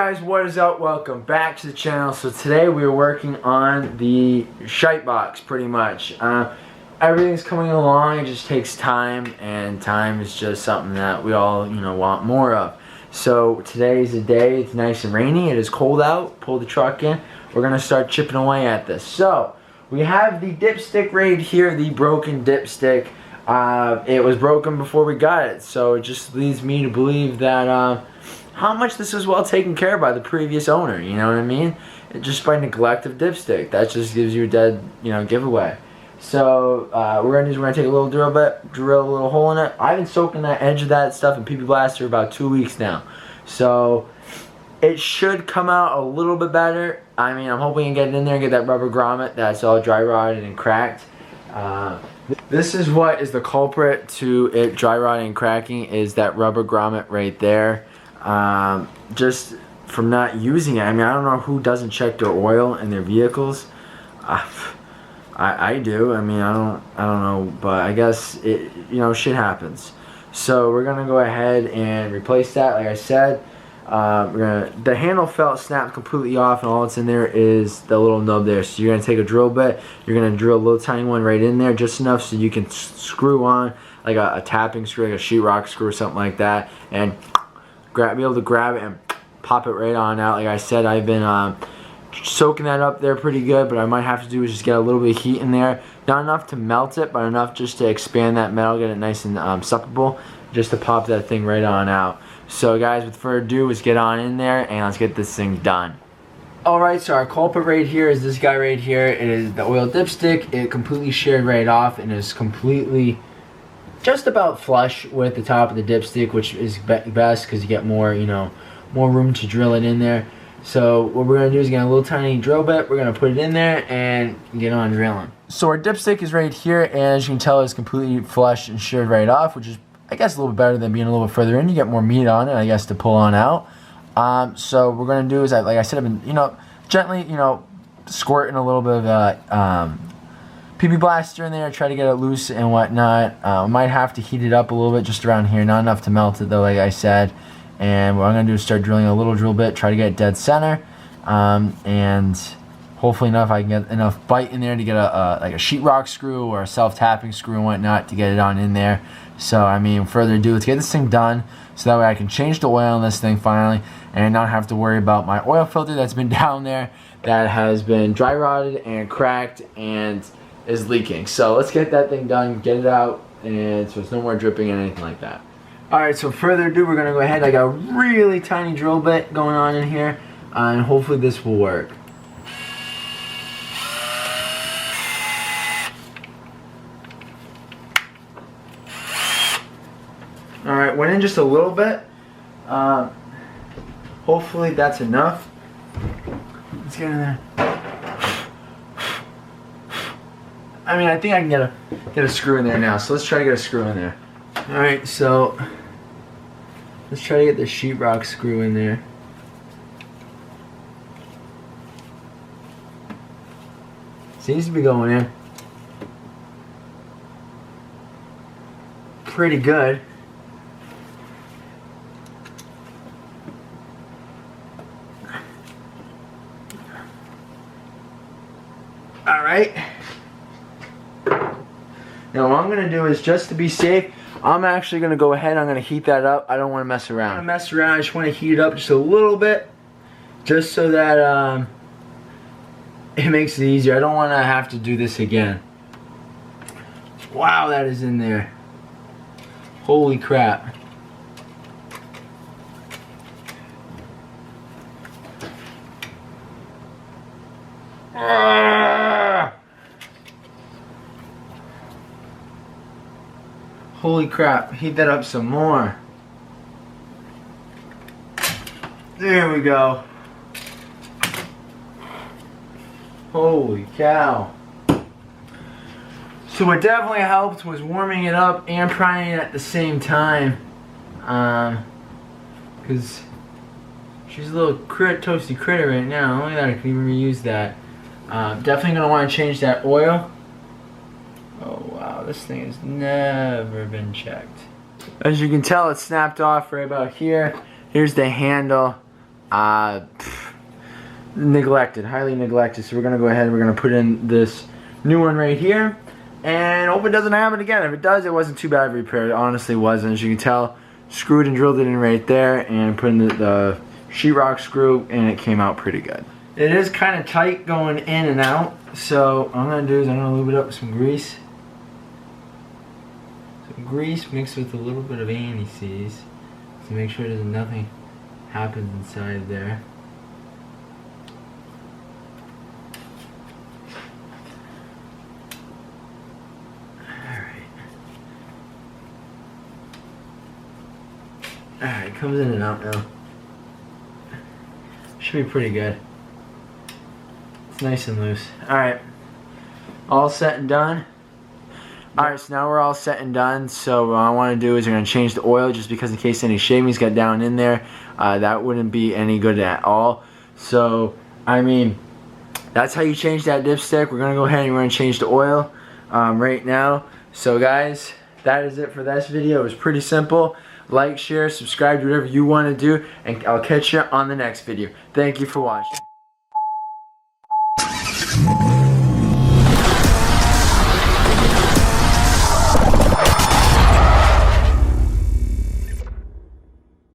guys, what is up? Welcome back to the channel. So today we are working on the shite box pretty much. Everything's coming along, it just takes time, and time is just something that we all, want more of. So today is the day, it's nice and rainy, it is cold out, pull the truck in, we're going to start chipping away at this. So we have the dipstick right here, the broken dipstick. It was broken before we got it, so it just leads me to believe that how much this was well taken care of by the previous owner, you know what I mean? Just by neglect of dipstick, that just gives you a dead, giveaway. So we're gonna take a little drill bit, drill a little hole in it. I've been soaking that edge of that stuff in PP Blast for about 2 weeks now, so it should come out a little bit better. I mean, I'm hoping to get it in there and get that rubber grommet that's all dry rotted and cracked. This is what is the culprit to it dry rotting and cracking, is that rubber grommet right there. Just from not using it. I mean, I don't know who doesn't check their oil in their vehicles. I do. I mean, I don't know, but I guess it, shit happens. So we're gonna go ahead and replace that. Like I said, the handle felt snapped completely off, and all that's in there is the little nub there. So you're gonna take a drill bit, you're gonna drill a little tiny one right in there, just enough so you can screw on like a tapping screw, like a sheetrock screw or something like that, and be able to grab it and pop it right on out. Like I said, I've been soaking that up there pretty good, but I might have to do is just get a little bit of heat in there. Not enough to melt it, but enough just to expand that metal, get it nice and suckable, just to pop that thing right on out. So guys, with further ado, let's get on in there and let's get this thing done. Alright, so our culprit right here is this guy right here. It is the oil dipstick. It completely sheared right off and is completely just about flush with the top of the dipstick, which is best because you get more, more room to drill it in there. So what we're gonna do is get a little tiny drill bit. We're gonna put it in there and get on drilling. So our dipstick is right here, and as you can tell, it's completely flush and sheared right off, which is, I guess, a little bit better than being a little bit further in. You get more meat on it, I guess, to pull on out. So what we're gonna do is, like I said, I've been, gently, squirting a little bit of PP Blaster in there, try to get it loose and whatnot. Might have to heat it up a little bit just around here, not enough to melt it though, like I said. And what I'm going to do is start drilling a little drill bit, try to get it dead center, and hopefully I can get enough bite in there to get like a sheetrock screw or a self-tapping screw and whatnot to get it on in there. So I mean, further ado, let's get this thing done so that way I can change the oil on this thing finally and not have to worry about my oil filter that's been down there that has been dry rotted and cracked and is leaking. So let's get that thing done, get it out, and so it's no more dripping and anything like that. Alright, so further ado, we're gonna go ahead. I got a really tiny drill bit going on in here, and hopefully this will work. Alright, went in just a little bit. Hopefully that's enough. Let's get in there. I mean, I think I can get a screw in there now, so let's try to get a screw in there. Alright, so let's try to get the sheetrock screw in there. Seems to be going in pretty good. Alright. Now what I'm going to do is, just to be safe, I'm actually going to go ahead, I'm going to heat that up. I don't want to mess around. I just want to heat it up just a little bit, just so that it makes it easier. I don't want to have to do this again. Wow, that is in there. Holy crap. Holy crap, heat that up some more. There we go. Holy cow. So what definitely helped was warming it up and priming it at the same time. Because she's a little toasty critter right now. Only that I can even reuse that. Definitely going to want to change that oil. Oh wow, this thing has never been checked. As you can tell, it snapped off right about here. Here's the handle. neglected, highly neglected. So we're gonna go ahead and we're gonna put in this new one right here, and hope it doesn't happen again. If it does, it wasn't too bad of a repair. It honestly wasn't. As you can tell, screwed and drilled it in right there, and put in the sheetrock screw, and it came out pretty good. It is kind of tight going in and out, so what I'm gonna do is I'm gonna lube it up with some grease. Some grease mixed with a little bit of anti-seize to make sure that nothing happens inside there. Alright, it comes in and out now. Should be pretty good. It's nice and loose. Alright, all set and done. Alright, so now we're all set and done. So what I want to do is we're going to change the oil, just because in case any shavings got down in there, that wouldn't be any good at all. So, I mean, that's how you change that dipstick. We're going to go ahead and we're going to change the oil right now. So guys, that is it for this video. It was pretty simple. Like, share, subscribe, do whatever you want to do, and I'll catch you on the next video. Thank you for watching.